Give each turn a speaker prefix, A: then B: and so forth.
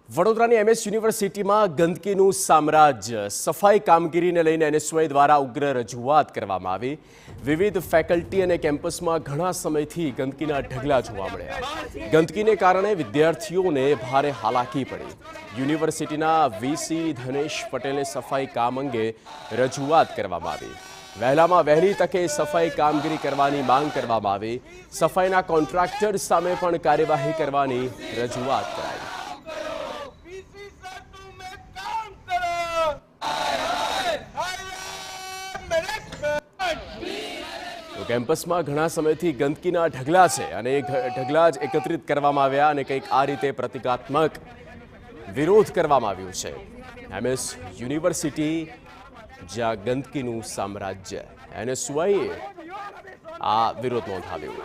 A: વડોદરાની એમએસ યુનિવર્સિટીમાં ગંદકીનું સામ્રાજ્ય સફાઈ કામગીરીને લઈને એનએસયુઆઈ દ્વારા ઉગ્ર રજૂઆત કરવામાં આવી। વિવિધ ફેકલ્ટી અને કેમ્પસમાં ઘણા સમયથી ગંદકીના ઢગલા જોવા મળ્યા। ગંદકીને કારણે વિદ્યાર્થીઓને ભારે હાલાકી પડી। યુનિવર્સિટીના વીસી ધનેશ પટેલે સફાઈ કામ અંગે રજૂઆત કરવામાં આવી। વહેલામાં વહેલી તકે સફાઈ કામગીરી કરવાની માંગ કરવામાં આવી। સફાઈના કોન્ટ્રાક્ટર સામે પણ કાર્યવાહી કરવાની રજૂઆત કરાઈ। કેમ્પસમાં ઘણા સમયથી ગંદકીના ઢગલા છે અને એ ઢગલા જ એકત્રિત કરવામાં આવ્યા અને કંઈક આ રીતે પ્રતિકાત્મક વિરોધ કરવામાં આવ્યો છે। એમએસ યુનિવર્સિટી જ્યાં ગંદકીનું સામ્રાજ્ય એનએસયુઆઈએ આ વિરોધ નોંધાવ્યો।